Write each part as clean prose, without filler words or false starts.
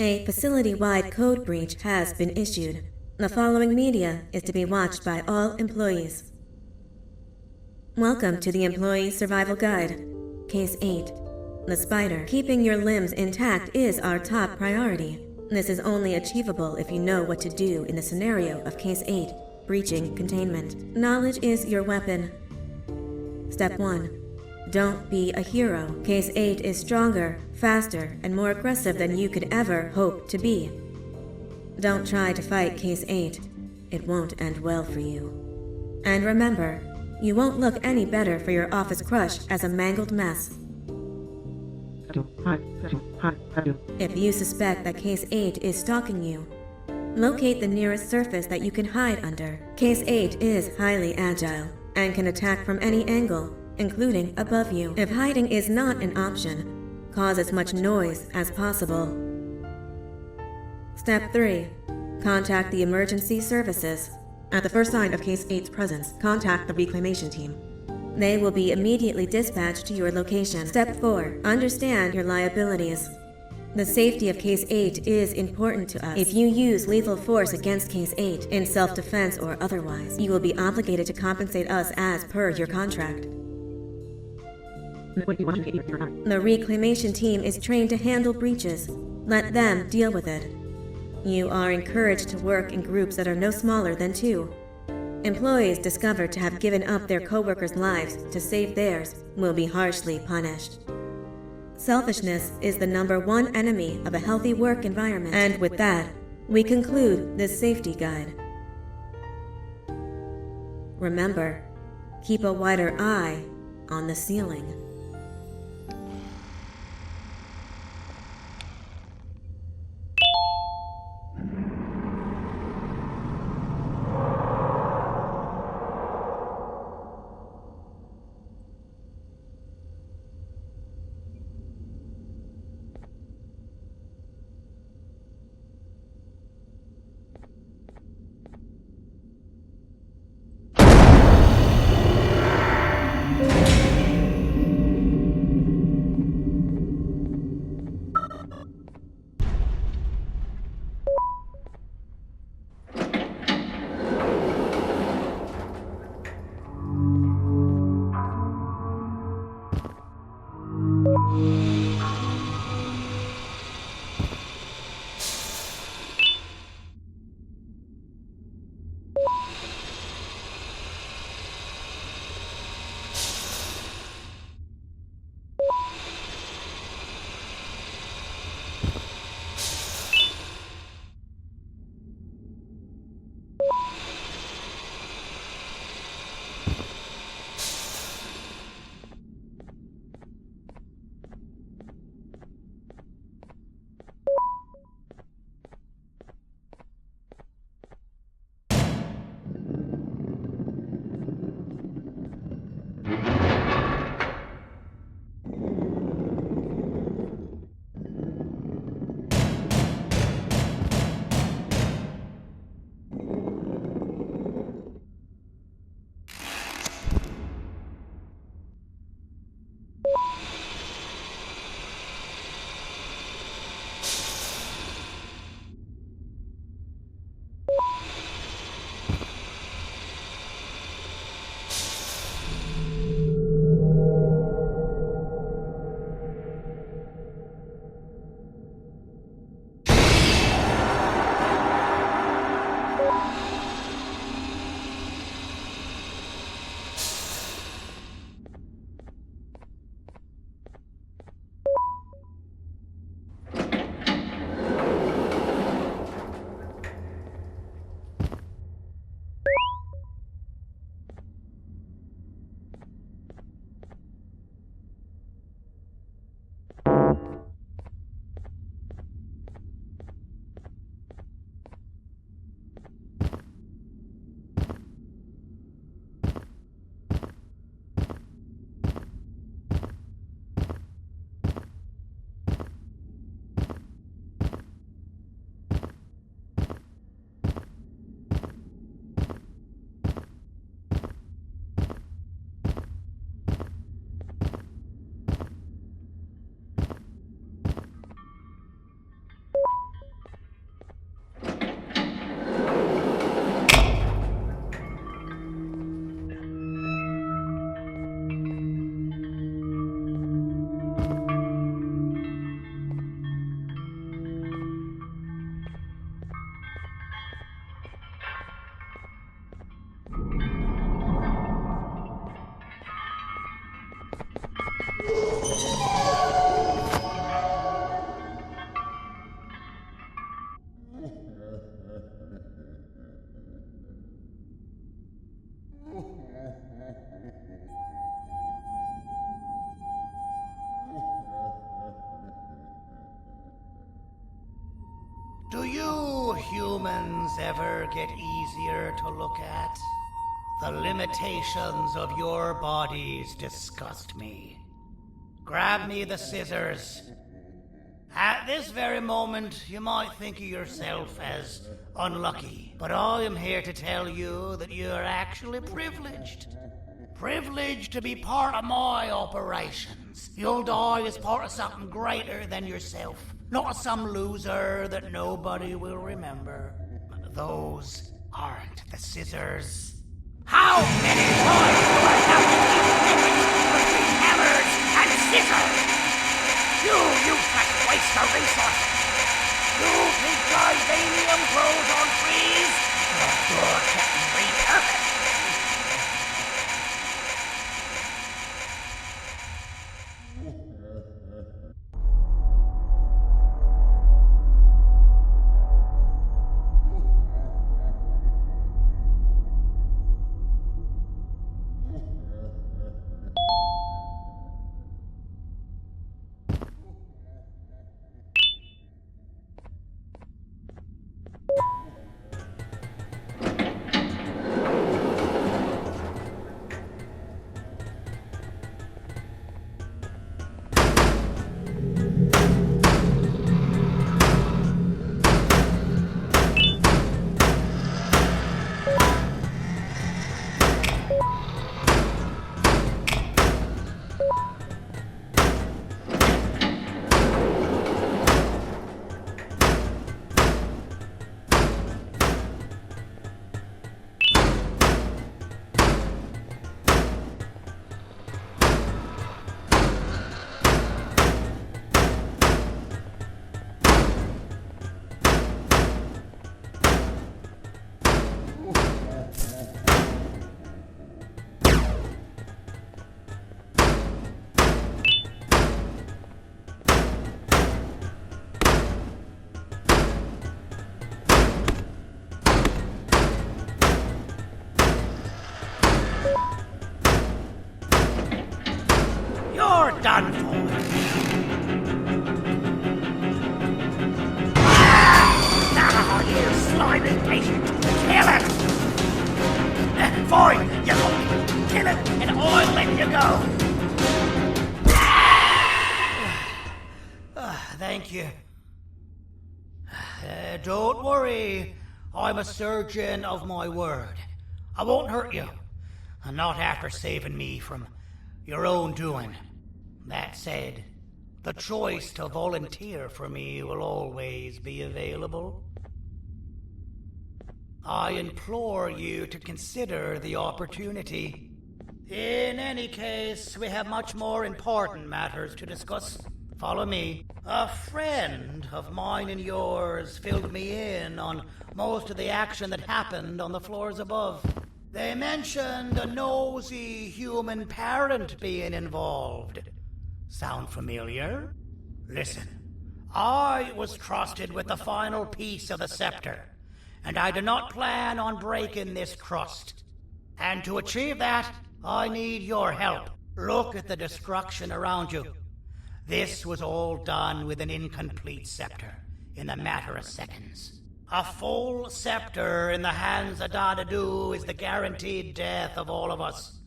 A facility-wide code breach has been issued. The following media is to be watched by all employees. Welcome to the Employee Survival Guide. Case 8. The spider. Keeping your limbs intact is our top priority. This is only achievable if you know what to do in the scenario of Case 8, breaching containment. Knowledge is your weapon. Step 1. Don't be a hero. Case 8 is stronger, faster, and more aggressive than you could ever hope to be. Don't try to fight Case 8. It won't end well for you. And remember, you won't look any better for your office crush as a mangled mess. If you suspect that Case 8 is stalking you, locate the nearest surface that you can hide under. Case 8 is highly agile and can attack from any angle, including above you. If hiding is not an option, cause as much noise as possible. Step 3. Contact the emergency services. At the first sign of Case 8's presence, contact the reclamation team. They will be immediately dispatched to your location. Step 4. Understand your liabilities. The safety of Case 8 is important to us. If you use lethal force against Case 8, in self-defense or otherwise, you will be obligated to compensate us as per your contract. The reclamation team is trained to handle breaches. Let them deal with it. You are encouraged to work in groups that are no smaller than 2. Employees discovered to have given up their co-workers' lives to save theirs will be harshly punished. Selfishness is the #1 enemy of a healthy work environment. And with that, we conclude this safety guide. Remember, keep a wider eye on the ceiling. humans ever get easier to look at? The limitations of your bodies disgust me. Grab me the scissors. At this very moment, you might think of yourself as unlucky, but I am here to tell you that you are actually privileged. Privileged to be part of my operations. You'll die as part of something greater than yourself, not as some loser that nobody will remember. Those aren't the scissors. How many times do I have to keep picking between hammers and scissors? You useless waste of resources! You think titanium grows on trees? You're getting repurposed! Done for. You slimy patient! Kill it! Fine, you got kill it and I'll let you go! Thank you. Don't worry, I'm a surgeon of my word. I won't hurt you. Not after saving me from your own doing. That said, the choice to volunteer for me will always be available. I implore you to consider the opportunity. In any case, we have much more important matters to discuss. Follow me. A friend of mine and yours filled me in on most of the action that happened on the floors above. They mentioned a nosy human parent being involved. Sound familiar? Listen, I was trusted with the final piece of the scepter, and I do not plan on breaking this trust. And to achieve that, I need your help. Look at the destruction around you. This was all done with an incomplete scepter, in a matter of seconds. A full scepter in the hands of Dadadu is the guaranteed death of all of us.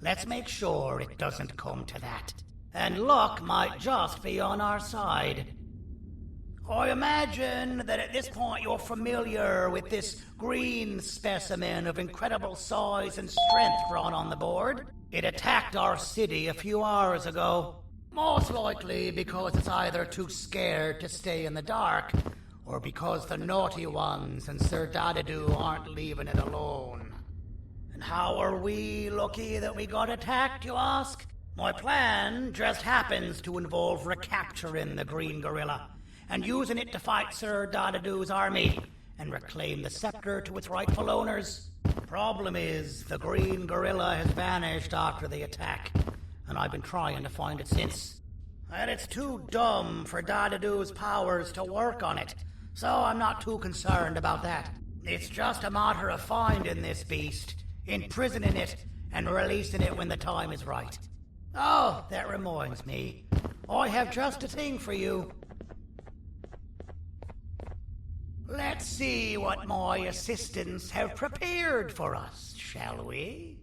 Let's make sure it doesn't come to that. And luck might just be on our side. I imagine that at this point you're familiar with this green specimen of incredible size and strength drawn on the board. It attacked our city a few hours ago. Most likely because it's either too scared to stay in the dark, or because the naughty ones and Sir Dadadu aren't leaving it alone. And how are we lucky that we got attacked, you ask? My plan just happens to involve recapturing the green gorilla and using it to fight Sir Dadadu's army and reclaim the scepter to its rightful owners. Problem is, the green gorilla has vanished after the attack, and I've been trying to find it since. And it's too dumb for Dadadu's powers to work on it, so I'm not too concerned about that. It's just a matter of finding this beast, imprisoning it, and releasing it when the time is right. Oh, that reminds me. I have just a thing for you. Let's see what my assistants have prepared for us, shall we?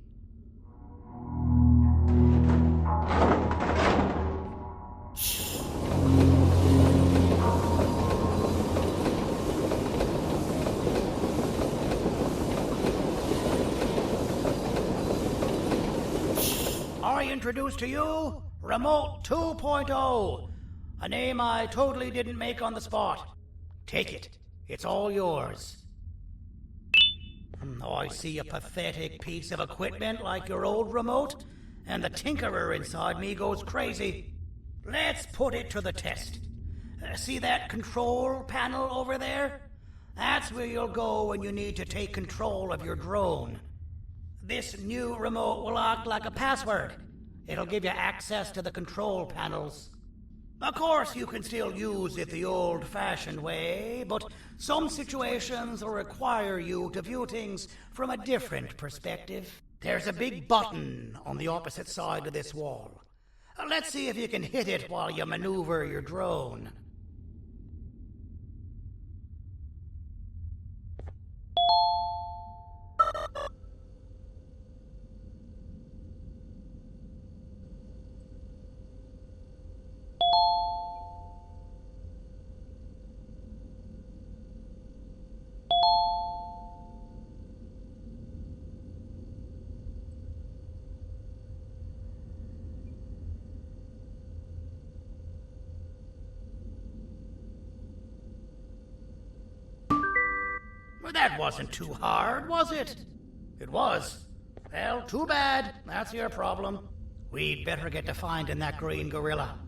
I introduce to you Remote 2.0, a name I totally didn't make on the spot. Take it. It's all yours. I see a pathetic piece of equipment like your old remote, and the tinkerer inside me goes crazy. Let's put it to the test. See that control panel over there? That's where you'll go when you need to take control of your drone. This new remote will act like a password. It'll give you access to the control panels. Of course, you can still use it the old-fashioned way, but some situations will require you to view things from a different perspective. There's a big button on the opposite side of this wall. Let's see if you can hit it while you maneuver your drone. Well, that wasn't too hard, was it? It was. Well, too bad. That's your problem. We'd better get to finding that green gorilla.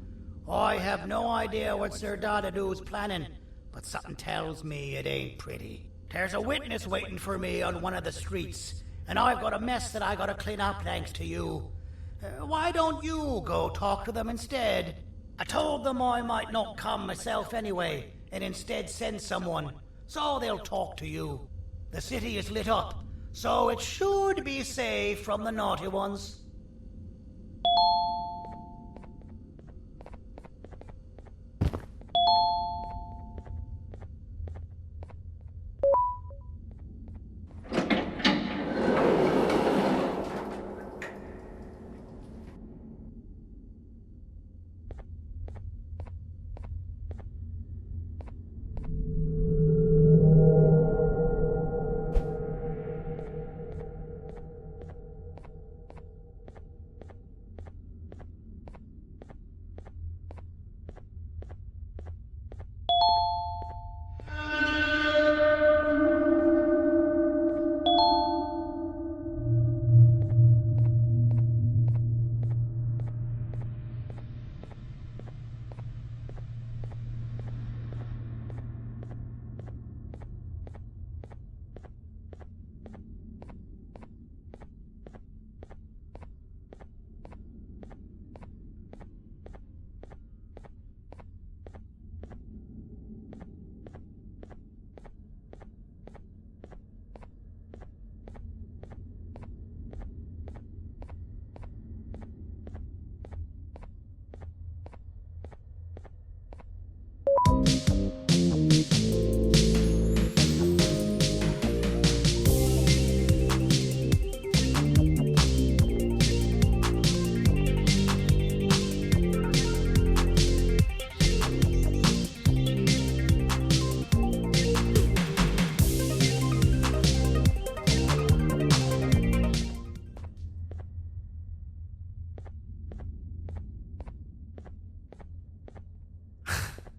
I have no idea what Sir Dadadoo's planning, but something tells me it ain't pretty. There's a witness waiting for me on one of the streets, and I've got a mess that I gotta clean up thanks to you. Why don't you go talk to them instead? I told them I might not come myself anyway, and instead send someone, so they'll talk to you. The city is lit up, so it should be safe from the naughty ones.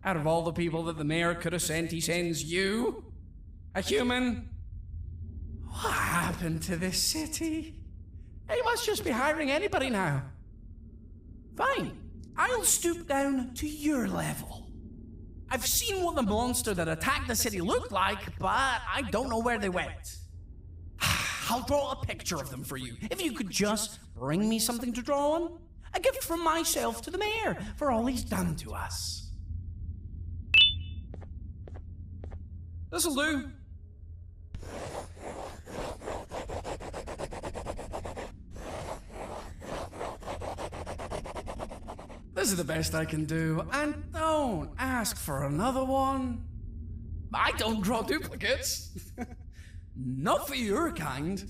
Out of all the people that the mayor could have sent, he sends you? A human? What happened to this city? He must just be hiring anybody now. Fine, I'll stoop down to your level. I've seen what the monster that attacked the city looked like, but I don't know where they went. I'll draw a picture of them for you, if you could just bring me something to draw on. A gift from myself to the mayor for all he's done to us. This'll do. This is the best I can do, and don't ask for another one. I don't draw duplicates. Not for your kind.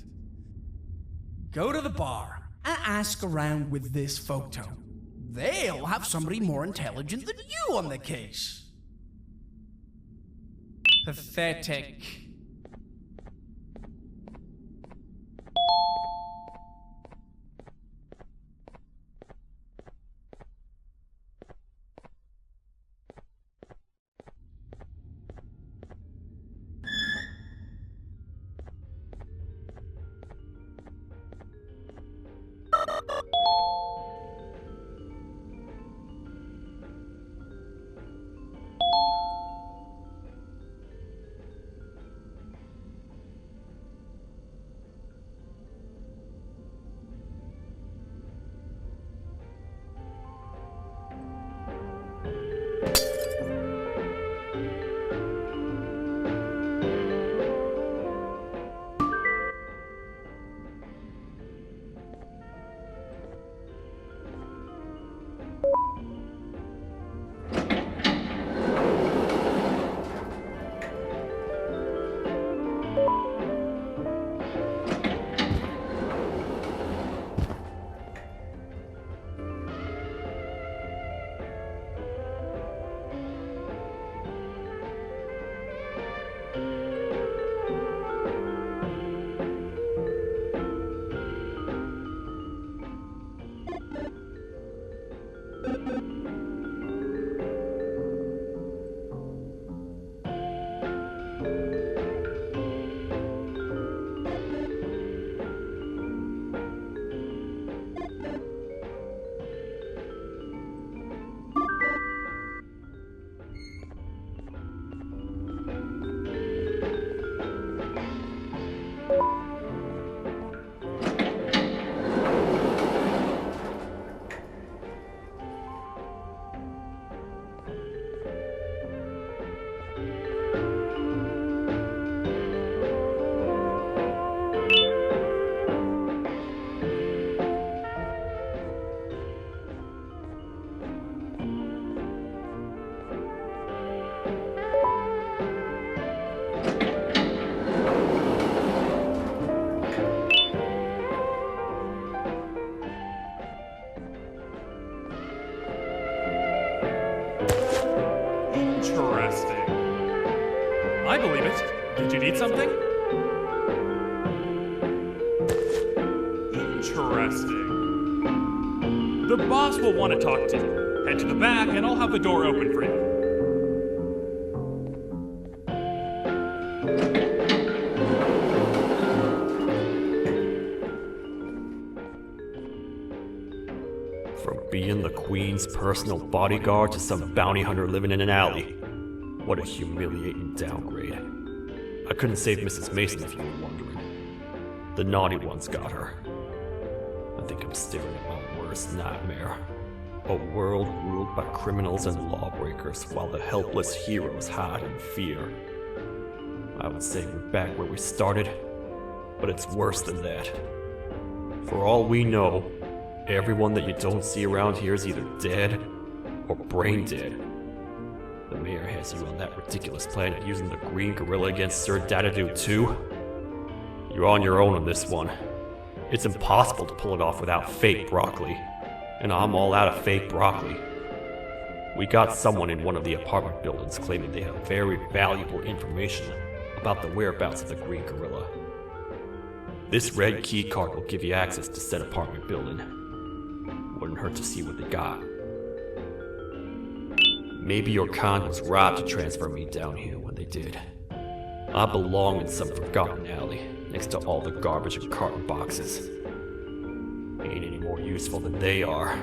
Go to the bar and ask around with this photo. They'll have somebody more intelligent than you on the case. Pathetic. I believe it. Did you need something? Interesting. The boss will want to talk to you. Head to the back and I'll have the door open for you. From being the Queen's personal bodyguard to some bounty hunter living in an alley. What a humiliating downgrade. I couldn't save Mrs. Mason if you were wondering. The naughty ones got her. I think I'm staring at my worst nightmare. A world ruled by criminals and lawbreakers while the helpless heroes hide in fear. I would say we're back where we started, but it's worse than that. For all we know, everyone that you don't see around here is either dead or brain dead. The mayor has you on that ridiculous planet using the green gorilla against Sir Dadadoo too? You're on your own on this one. It's impossible to pull it off without fake broccoli. And I'm all out of fake broccoli. We got someone in one of the apartment buildings claiming they have very valuable information about the whereabouts of the green gorilla. This red key card will give you access to said apartment building. Wouldn't hurt to see what they got. Maybe your con was right to transfer me down here when they did. I belong in some forgotten alley, next to all the garbage and carton boxes. Ain't any more useful than they are.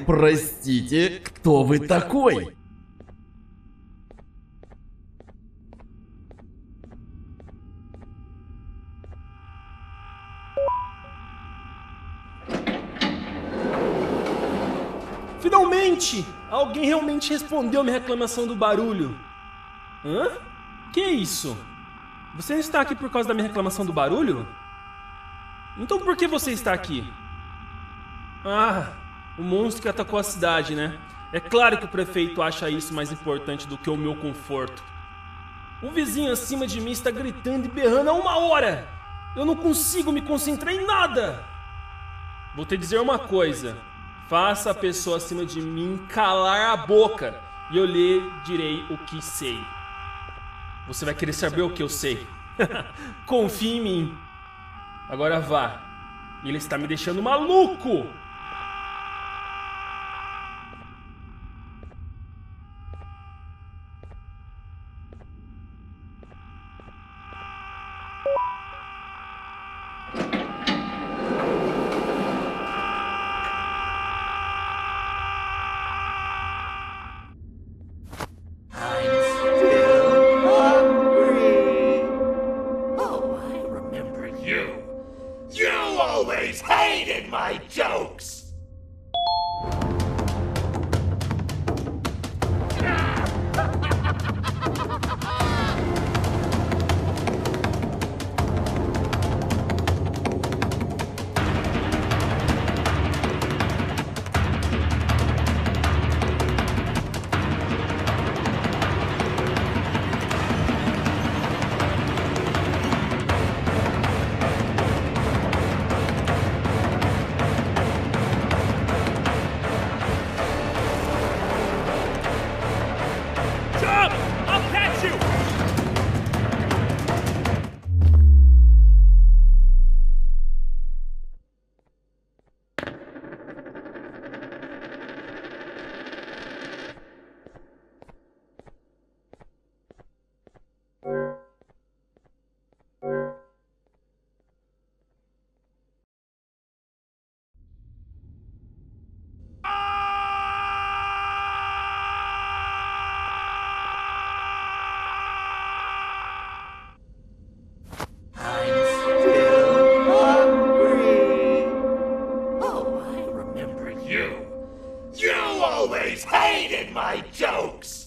Простите, кто вы такой? Finalmente! Alguém realmente respondeu minha reclamação do barulho. Hã? Que é isso? Você não está aqui por causa da minha reclamação do barulho? Então por que você está aqui? Ah, o monstro que atacou a cidade, né? É claro que o prefeito acha isso mais importante do que o meu conforto. O vizinho acima de mim está gritando e berrando há 1 hora! Eu não consigo me concentrar em nada! Vou te dizer uma coisa. Faça a pessoa acima de mim calar a boca e eu lhe direi o que sei. Você vai querer saber o que eu sei. Confie em mim. Agora vá. Ele está me deixando maluco! My jokes! Hated my jokes!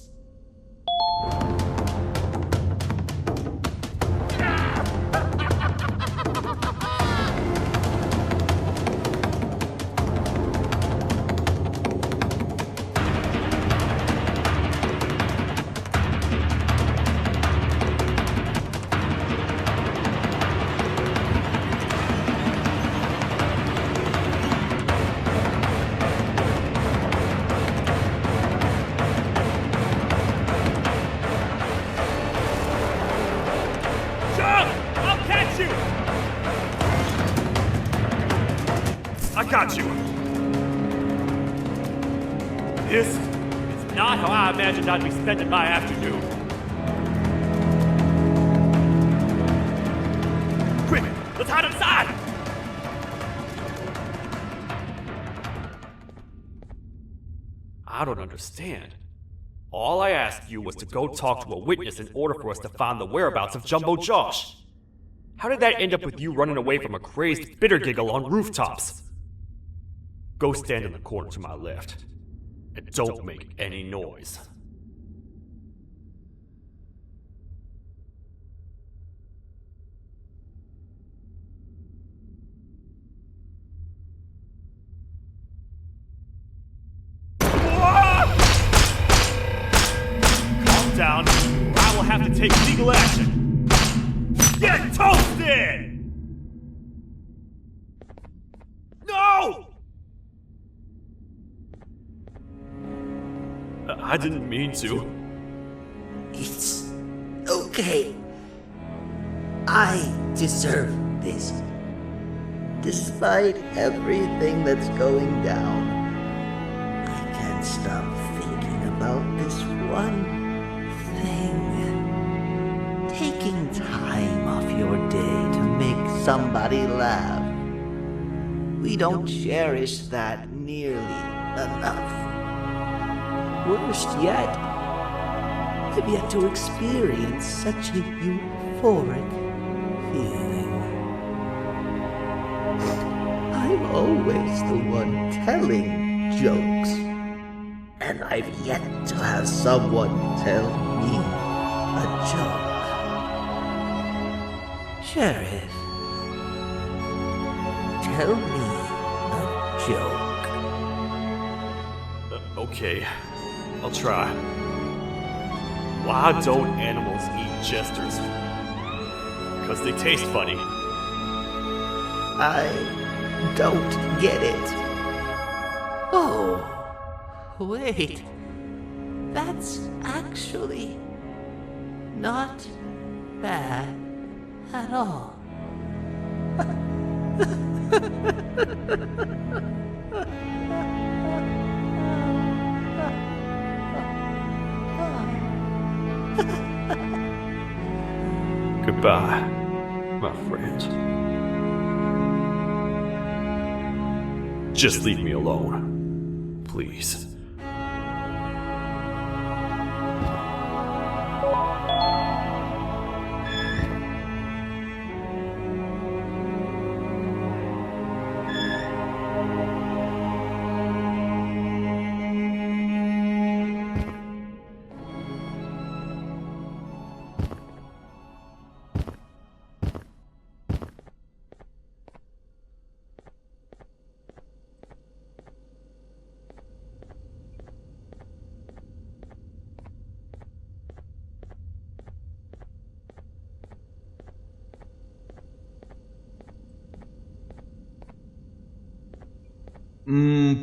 I got you. This is not how I imagined I'd be spending my afternoon. Quick, let's hide inside! I don't understand. All I asked you was to go talk to a witness in order for us to find the whereabouts of Jumbo Josh. How did that end up with you running away from a crazed bitter giggle on rooftops? Go stand in the corner to my left, and don't make any noise. Calm down, or I will have to take legal action. Get toasted! No! I didn't mean to. It's okay. I deserve this. Despite everything that's going down, I can't stop thinking about this one thing. Taking time off your day to make somebody laugh. We don't cherish that nearly enough. Worst yet, I've yet to experience such a euphoric feeling. I'm always the one telling jokes, and I've yet to have someone tell me a joke. Sheriff, tell me a joke. Okay, I'll try. Why don't animals eat jesters? Because they taste funny. I don't get it. Oh, wait. That's actually not bad at all. Goodbye, my friend. Just leave me alone, please.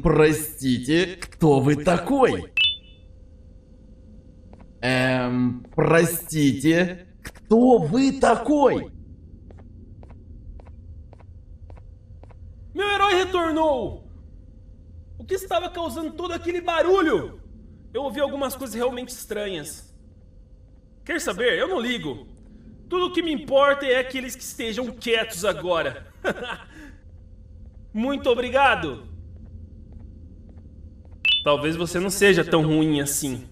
Простите, кто вы такой? Простите, кто вы такой? Meu herói retornou! O que estava causando todo aquele barulho? Eu ouvi algumas coisas realmente estranhas. Quer saber? Eu não ligo. Tudo o que me importa é aqueles que estejam quietos agora. Muito obrigado! Talvez você não seja tão ruim assim.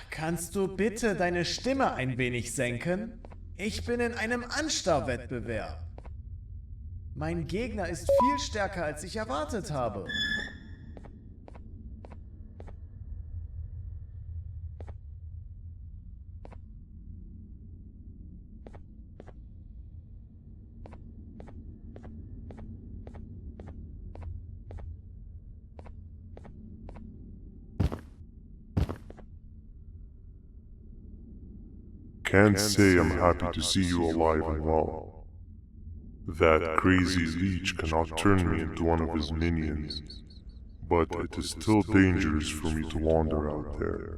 Kannst du bitte deine Stimme ein wenig senken? Ich bin in einem Anstarrwettbewerb. Mein Gegner ist viel stärker, als ich erwartet habe. Can't say I'm happy to see you alive and well. That crazy leech cannot turn me into one of his minions, but it is still dangerous for me to wander out there.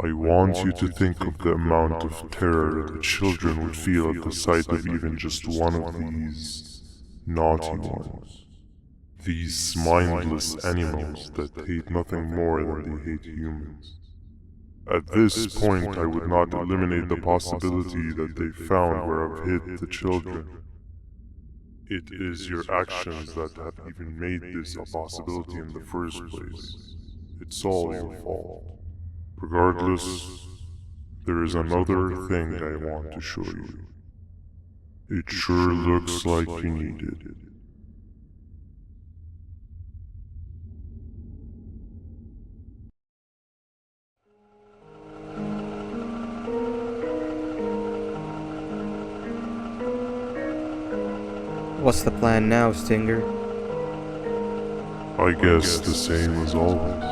I want you to think of the amount of terror that children would feel at the sight of even just one of these naughty ones. These mindless animals that hate nothing more than they hate humans. At this point, I would not eliminate the possibility that they found where I've hid the children. It is your actions that have even made this a possibility in the first place. It's all your fault. Regardless, there is another thing I want to show you. It sure looks like you need it. What's the plan now, Stinger? I guess the same as always.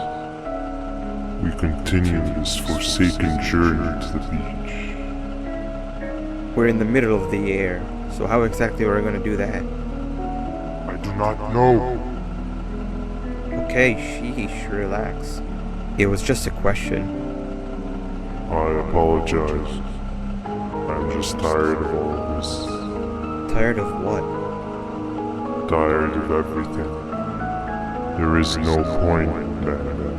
We continue this forsaken journey to the beach. We're in the middle of the air, so how exactly are we going to do that? I do not know. Okay, sheesh, relax. It was just a question. I apologize. I'm just tired of all of this. Tired of what? Tired of everything. There is no point, Banban.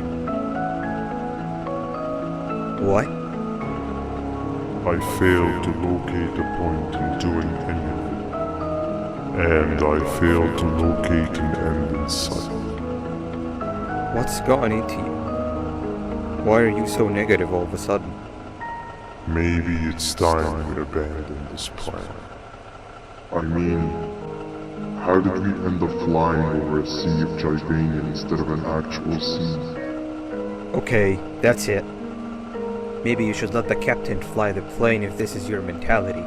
What? I failed to locate a point in doing anything. And I failed to locate an end in sight. What's gotten into you? Why are you so negative all of a sudden? Maybe it's time we abandon this plan. I mean, how did we end up flying over a sea of Jivania instead of an actual sea? Okay, that's it. Maybe you should let the captain fly the plane if this is your mentality.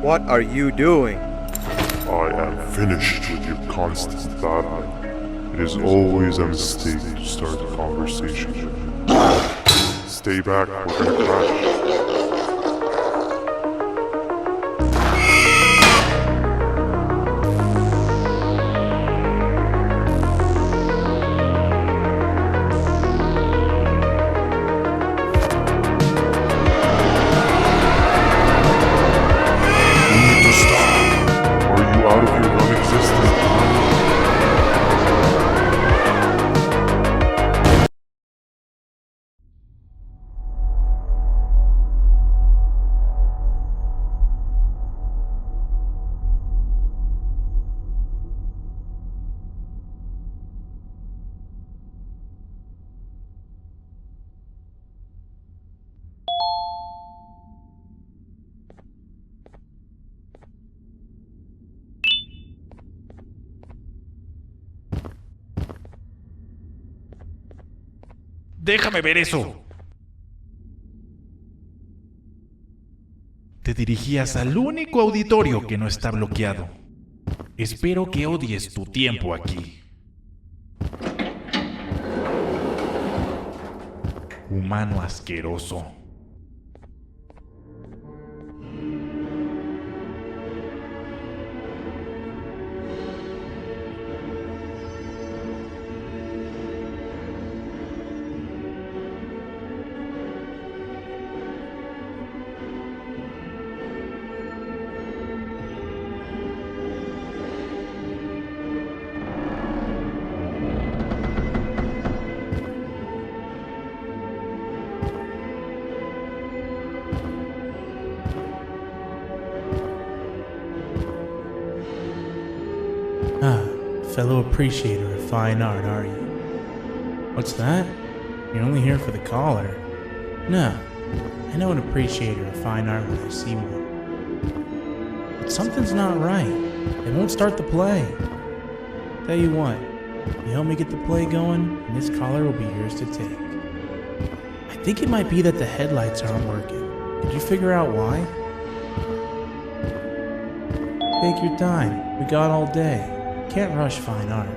What are you doing? I am finished with your constant babbling. It is always a mistake to start a conversation. Stay back, we're gonna crash. Déjame ver eso. Te dirigías al único auditorio que no está bloqueado. Espero que odies tu tiempo aquí. Humano asqueroso. Fellow appreciator of fine art, are you? What's that? You're only here for the collar. No, I know an appreciator of fine art when I see one. But something's not right. They won't start the play. Tell you what, you help me get the play going, and this collar will be yours to take. I think it might be that the headlights aren't working. Did you figure out why? Take your time. We got all day. Can't rush fine art.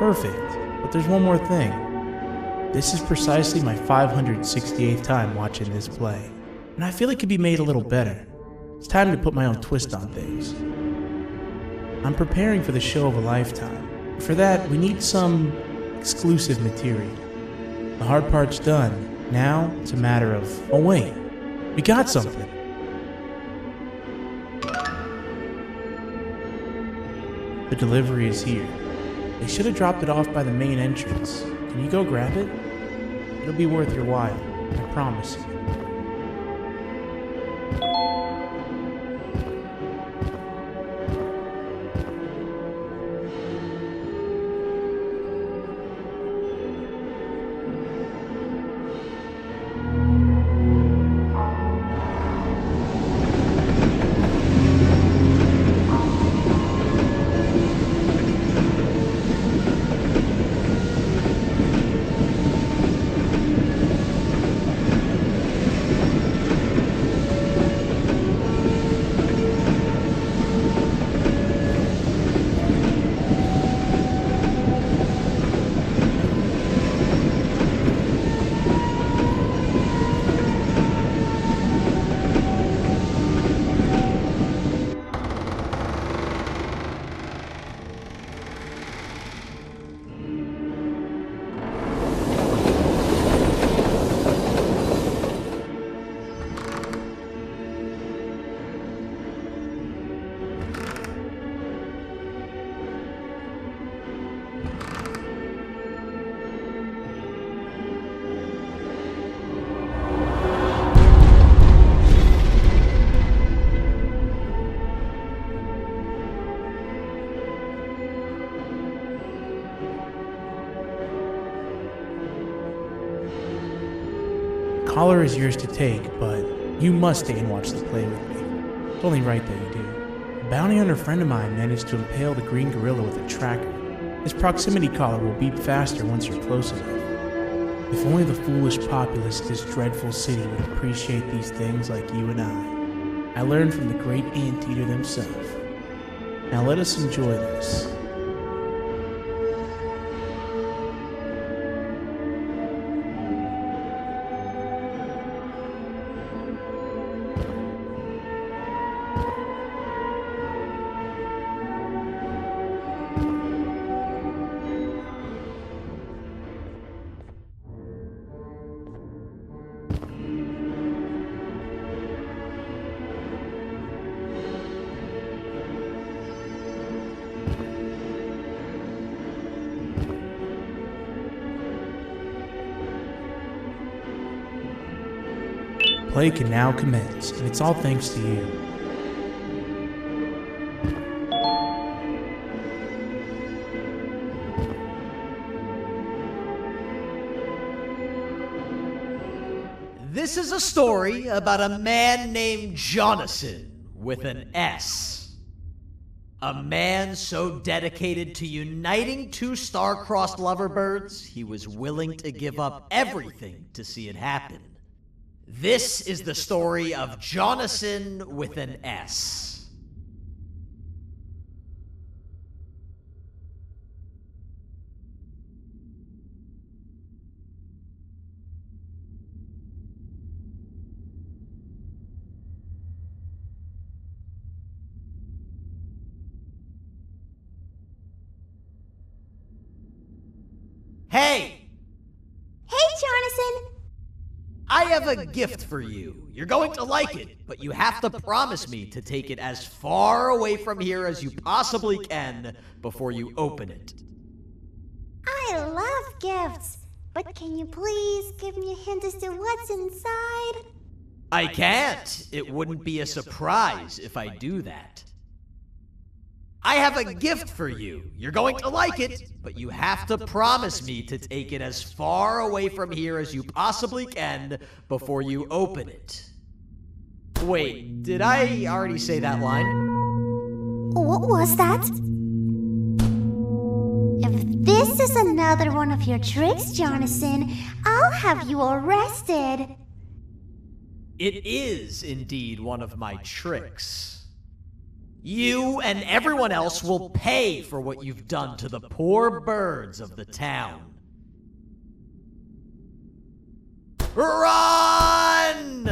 Perfect. But there's one more thing. This is precisely my 568th time watching this play, and I feel it could be made a little better. It's time to put my own twist on things. I'm preparing for the show of a lifetime. For that, we need some exclusive material. The hard part's done. Now, it's a matter of, oh wait, we got something. The delivery is here. They should have dropped it off by the main entrance. Can you go grab it? It'll be worth your while, I promise you. Collar is yours to take, but you must stay and watch the play with me. It's only right that you do. A bounty hunter friend of mine managed to impale the green gorilla with a tracker. His proximity collar will beep faster once you're close enough. If only the foolish populace of this dreadful city would appreciate these things like you and I. I learned from the great anteater himself. Now let us enjoy this. Play can now commence, and it's all thanks to you. This is a story about a man named Jonathan with an S. A man so dedicated to uniting two star-crossed loverbirds, he was willing to give up everything to see it happen. This is the story of Jonathan with an S. Hey! Hey, Jonathan! I have a gift for you. You're going to like it, but you have to promise me to take it as far away from here as you possibly can before you open it. I love gifts, but can you please give me a hint as to what's inside? I can't. It wouldn't be a surprise if I do that. I have a gift for you. You're going to like it, but you have to promise me to take it as far away from here as you possibly can before you open it. Wait, did I already say that line? What was that? If this is another one of your tricks, Jonathan, I'll have you arrested. It is indeed one of my tricks. You and everyone else will pay for what you've done to the poor birds of the town. Run!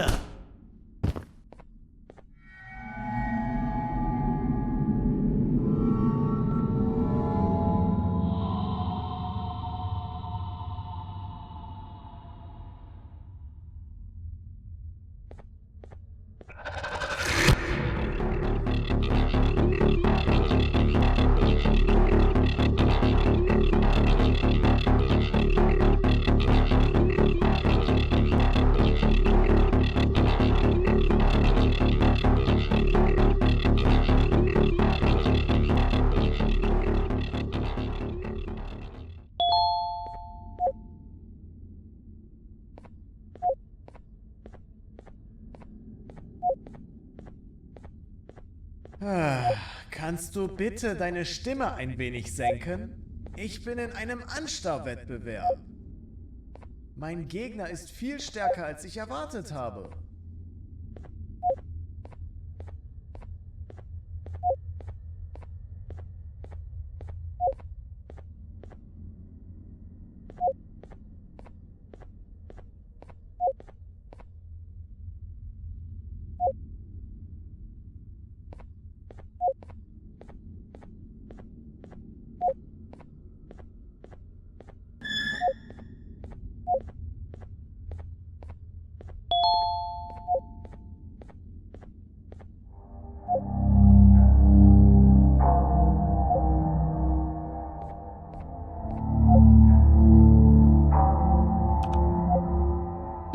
Kannst du bitte deine Stimme ein wenig senken? Ich bin in einem Anstarrwettbewerb. Mein Gegner ist viel stärker, als ich erwartet habe.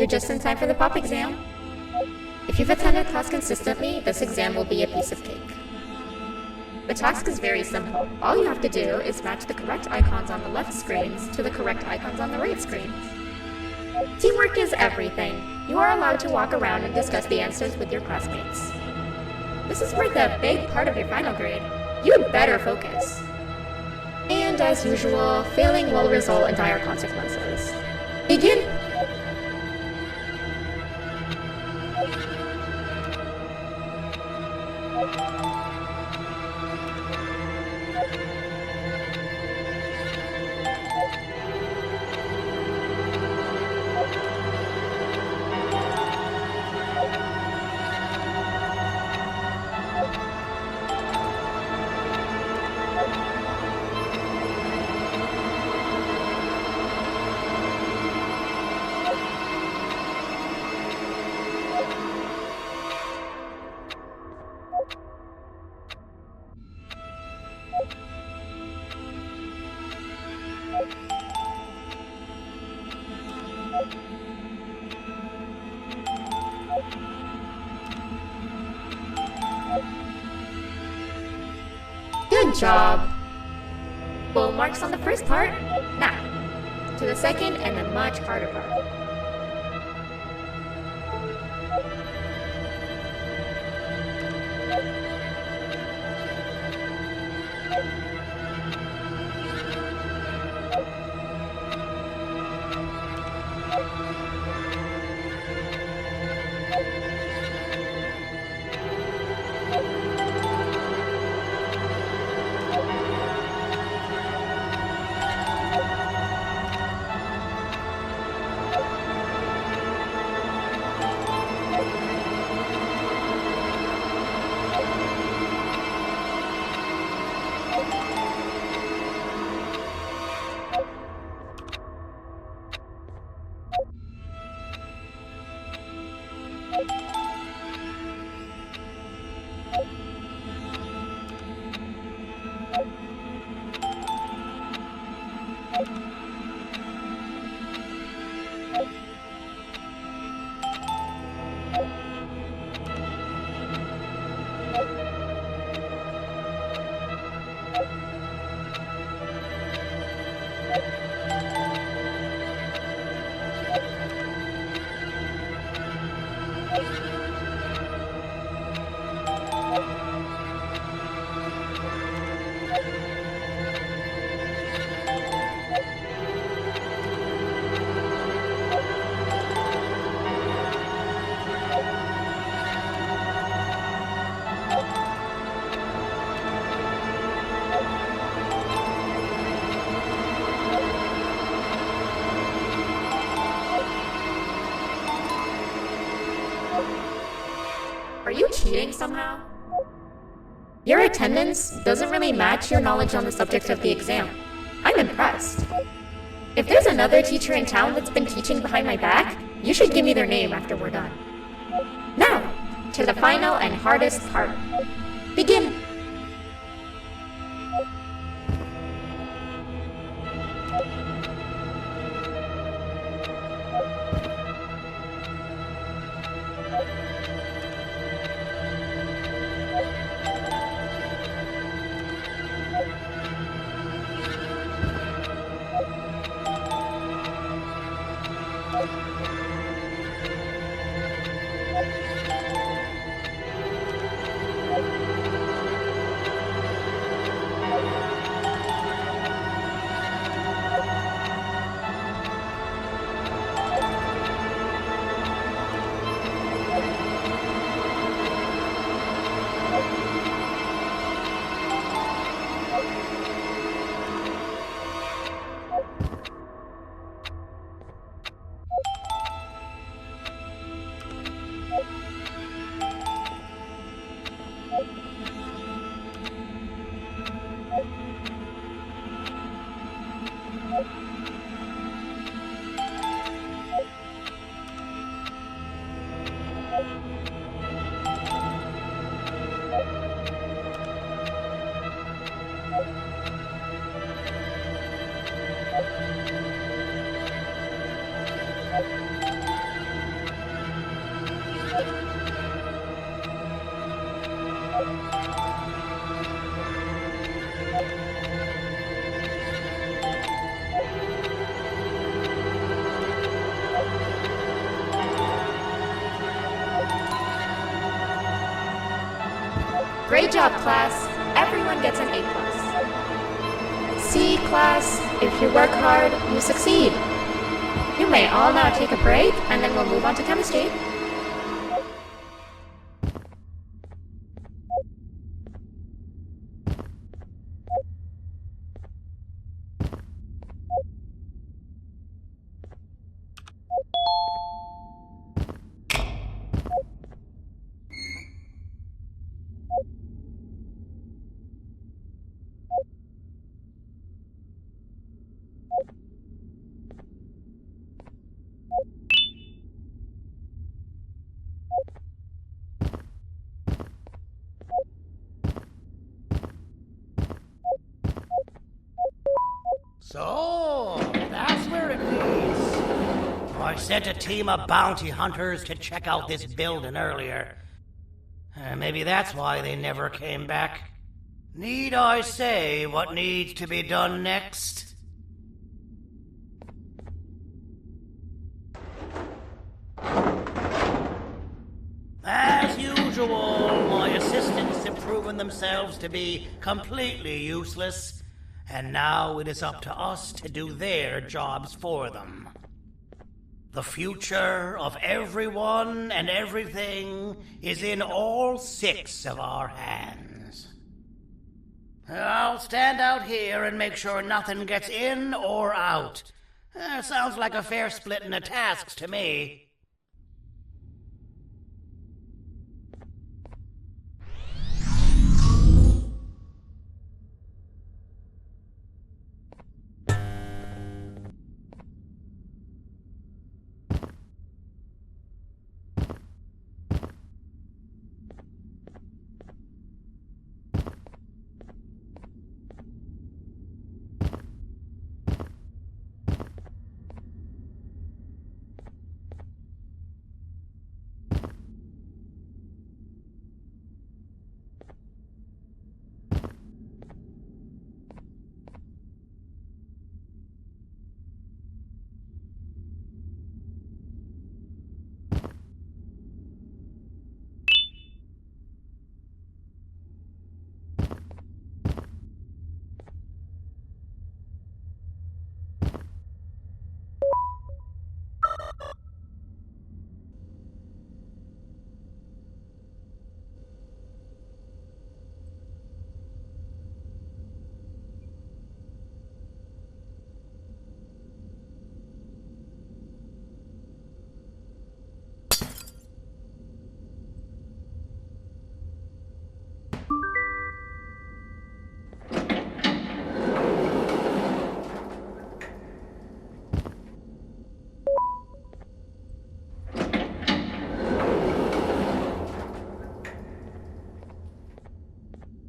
You're just in time for the pop exam. If you've attended class consistently, this exam will be a piece of cake. The task is very simple. All you have to do is match the correct icons on the left screens to the correct icons on the right screens. Teamwork is everything. You are allowed to walk around and discuss the answers with your classmates. This is worth a big part of your final grade. You'd better focus. And as usual, failing will result in dire consequences. Begin! Good job! Full marks on the first part. Now, to the second and the much harder part. Are you cheating somehow? Your attendance doesn't really match your knowledge on the subject of the exam. I'm impressed. If there's another teacher in town that's been teaching behind my back, you should give me their name after we're done. Now, to the final and hardest part. Begin! Great job, class. Everyone gets an A+. See, class, if you work hard, you succeed. You may all now take a break, and then we'll move on to chemistry. So, that's where it leads. I sent a team of bounty hunters to check out this building earlier. Maybe that's why they never came back. Need I say what needs to be done next? As usual, my assistants have proven themselves to be completely useless. And now it is up to us to do their jobs for them. The future of everyone and everything is in all 6 of our hands. I'll stand out here and make sure nothing gets in or out. Sounds like a fair splitting of tasks to me.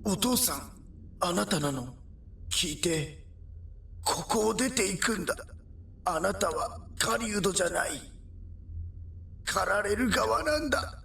お父さん、あなたなの。聞いて。ここを出ていくんだ。あなたは狩人じゃない。狩られる側なんだ。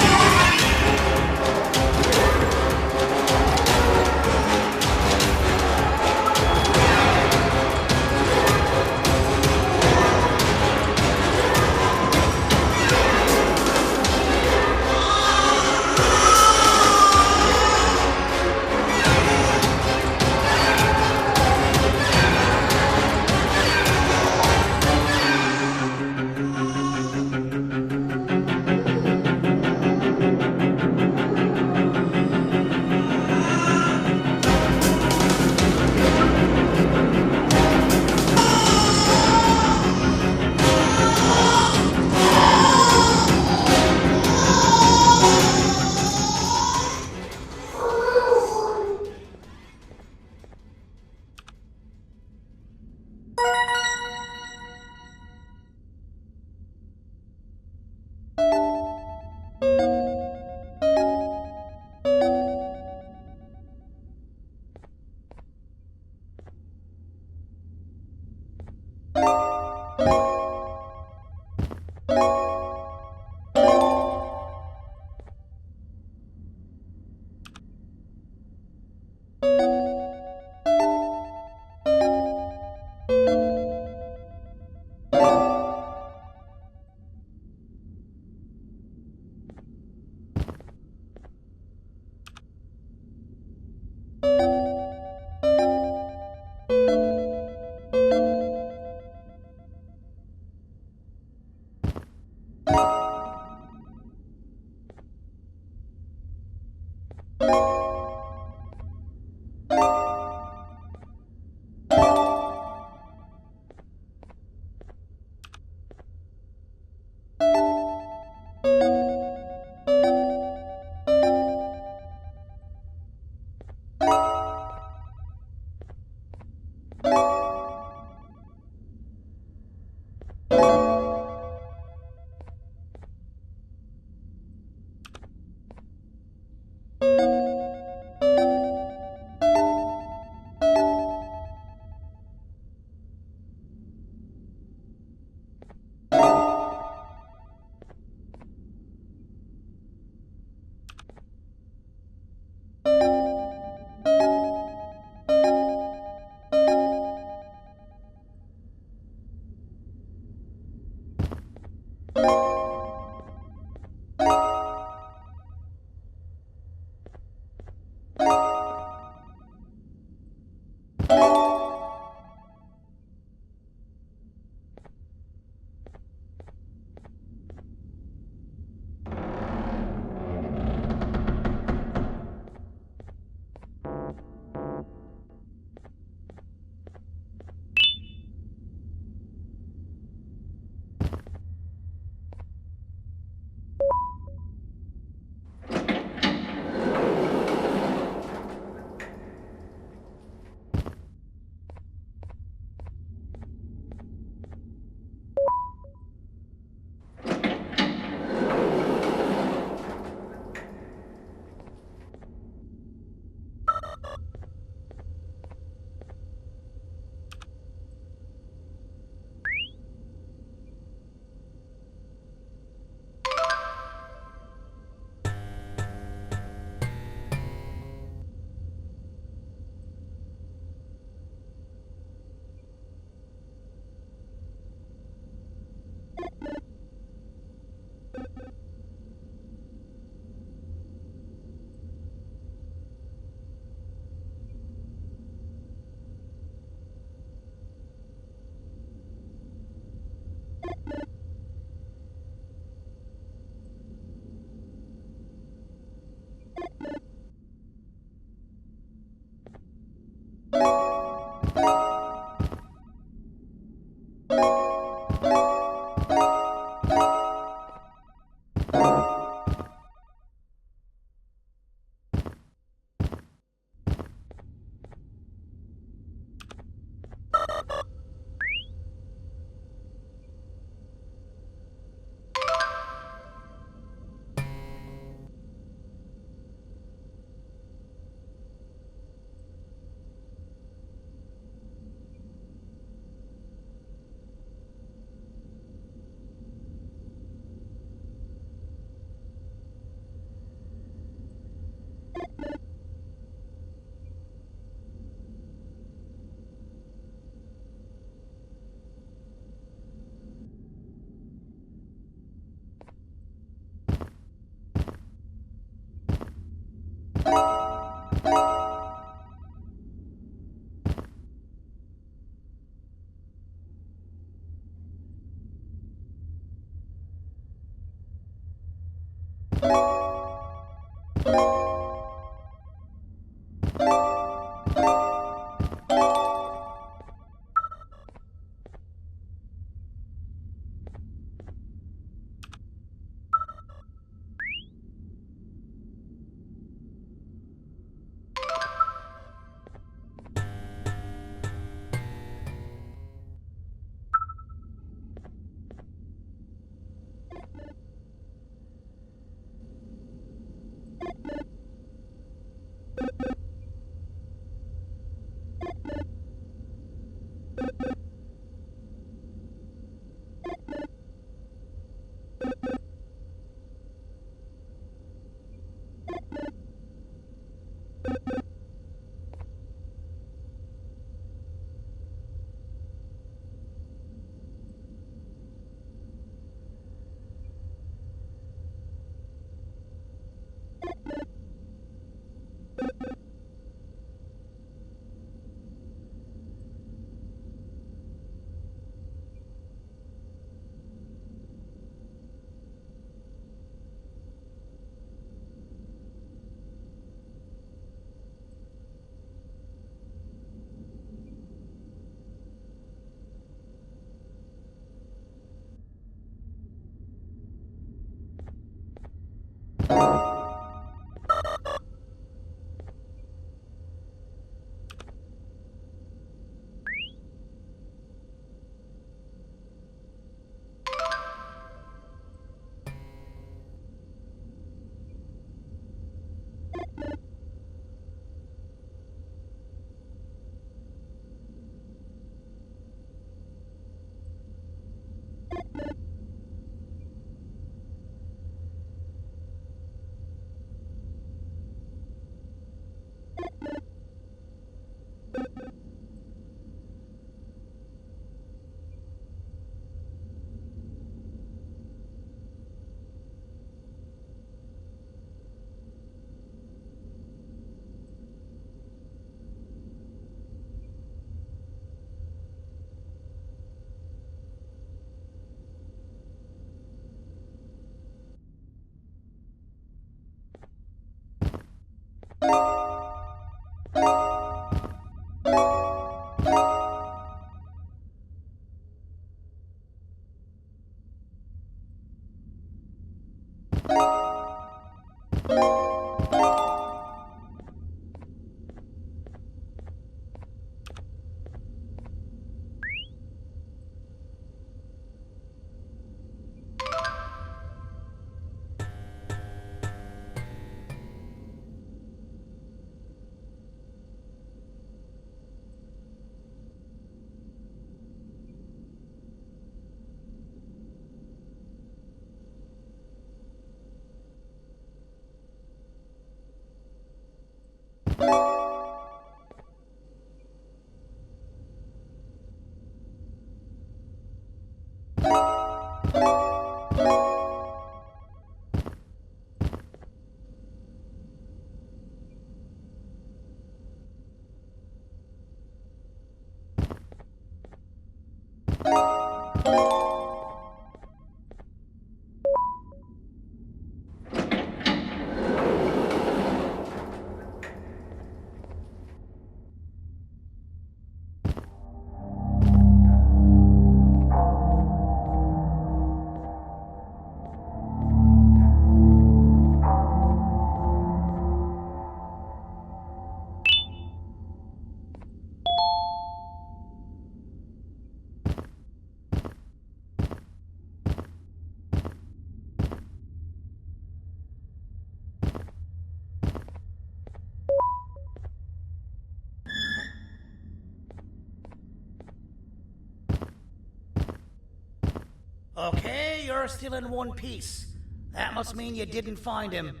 Okay, you're still in one piece. That must mean you didn't find him.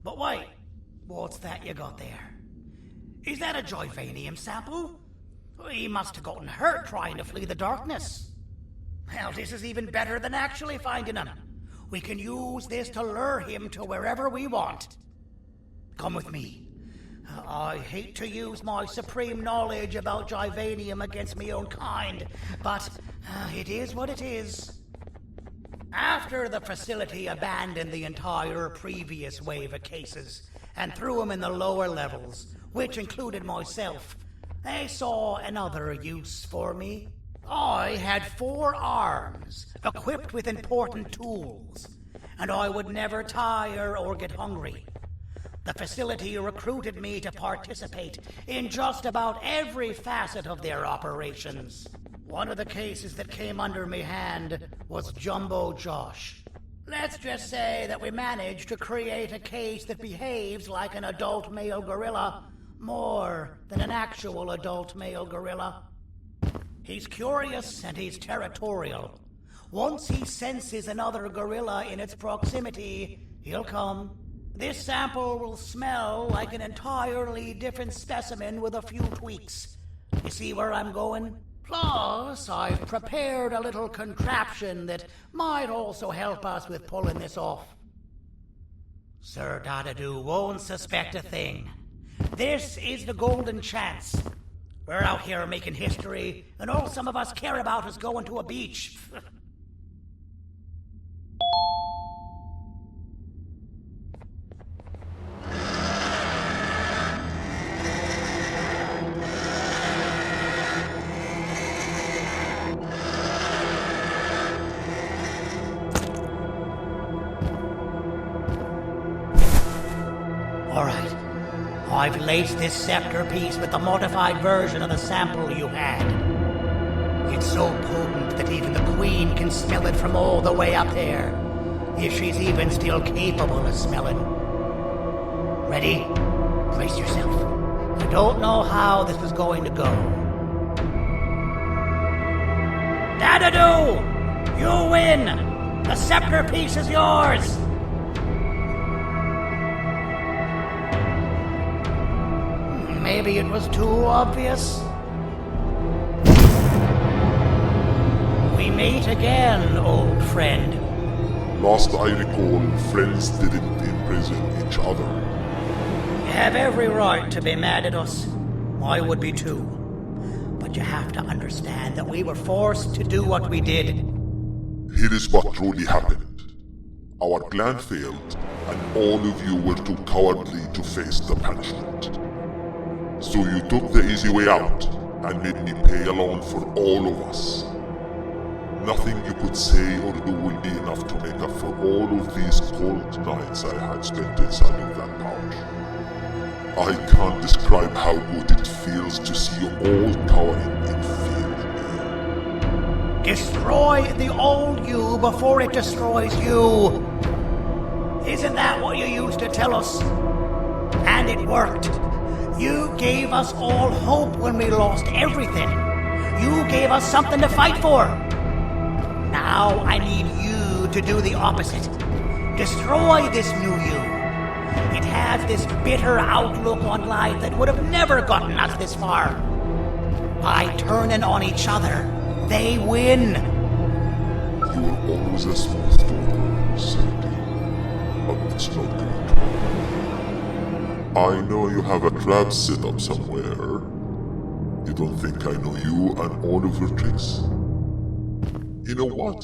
But wait, what's that you got there? Is that a Joyvanium sample? He must have gotten hurt trying to flee the darkness. Well, this is even better than actually finding him. We can use this to lure him to wherever we want. Come with me. I hate to use my supreme knowledge about Joyvanium against my own kind, but it is what it is. After the facility abandoned the entire previous wave of cases and threw them in the lower levels, which included myself, they saw another use for me. I had 4 arms, equipped with important tools, and I would never tire or get hungry. The facility recruited me to participate in just about every facet of their operations. One of the cases that came under me hand was Jumbo Josh. Let's just say that we managed to create a case that behaves like an adult male gorilla, more than an actual adult male gorilla. He's curious and he's territorial. Once he senses another gorilla in its proximity, he'll come. This sample will smell like an entirely different specimen with a few tweaks. You see where I'm going? Plus, I've prepared a little contraption that might also help us with pulling this off. Sir Dadadoo won't suspect a thing. This is the golden chance. We're out here making history, and all some of us care about is going to a beach. Alright, I've laced this scepter piece with the modified version of the sample you had. It's so potent that even the Queen can smell it from all the way up there, if she's even still capable of smelling. Ready? Brace yourself. I don't know how this is going to go. Dadadoo! You win! The scepter piece is yours! Maybe it was too obvious. We meet again, old friend. Last I recall, friends didn't imprison each other. You have every right to be mad at us. I would be too. But you have to understand that we were forced to do what we did. Here is what truly happened. Our plan failed, and all of you were too cowardly to face the punishment. So you took the easy way out, and made me pay alone for all of us. Nothing you could say or do will be enough to make up for all of these cold nights I had spent inside of that pouch. I can't describe how good it feels to see you all cowering in fear. Destroy the old you before it destroys you. Isn't that what you used to tell us? And it worked. You gave us all hope when we lost everything. You gave us something to fight for. Now I need you to do the opposite. Destroy this new you. It has this bitter outlook on life that would have never gotten us this far. By turning on each other, they win. You were always a smooth talker, Sandy. But it's not good. I know you have a trap set up somewhere. You don't think I know you and all of your tricks? You know what?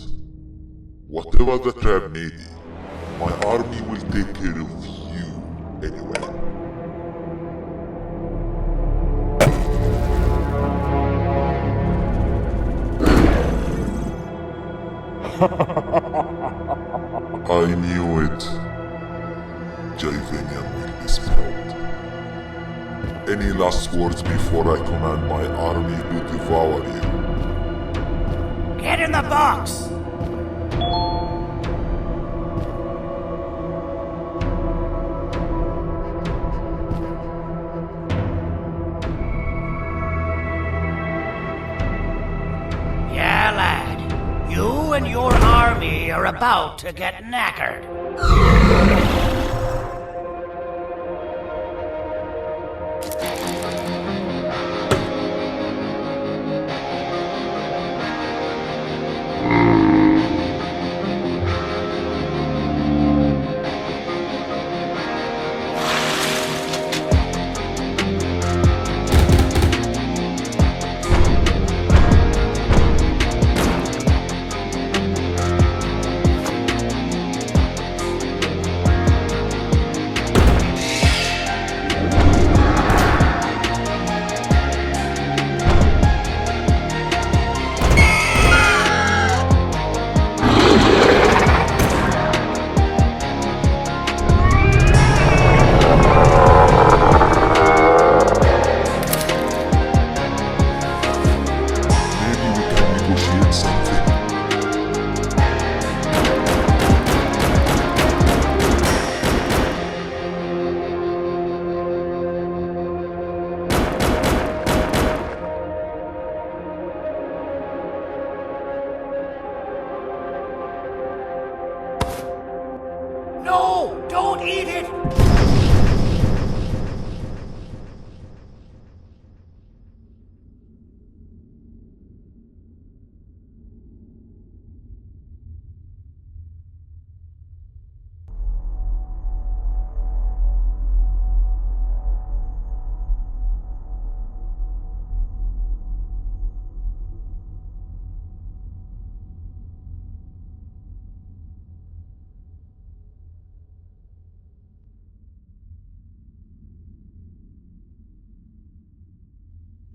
Whatever the trap may be, my army will take care of you anyway. I knew it. Javanian will be spelled. Any last words before I command my army to devour you? Get in the box! Yeah, lad. You and your army are about to get knackered.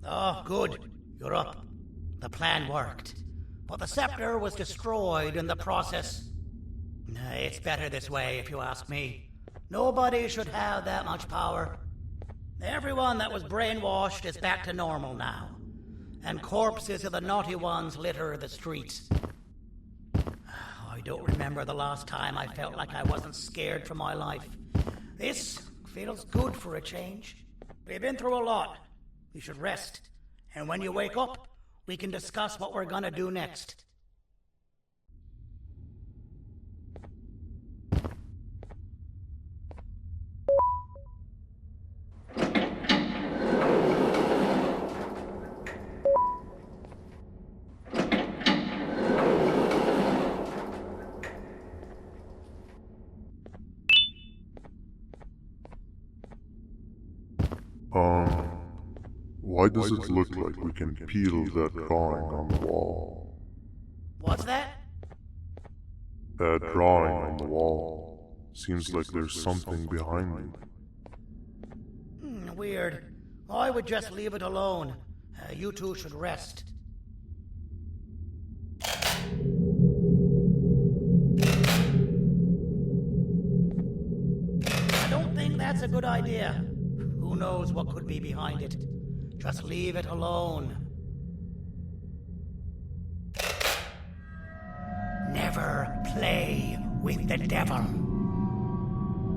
Oh, good. You're up. The plan worked. But the scepter was destroyed in the process. It's better this way, if you ask me. Nobody should have that much power. Everyone that was brainwashed is back to normal now. And corpses of the naughty ones litter the streets. I don't remember the last time I felt like I wasn't scared for my life. This feels good for a change. We've been through a lot. You should rest. And when you wake up, we can discuss what we're gonna do next. Why does it look like we can peel that drawing on the wall? What's that? That drawing on the wall. Seems like there's something behind it. Weird. I would just leave it alone. You two should rest. I don't think that's a good idea. Who knows what could be behind it? Just leave it alone. Never play with the devil.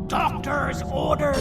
Doctor's orders!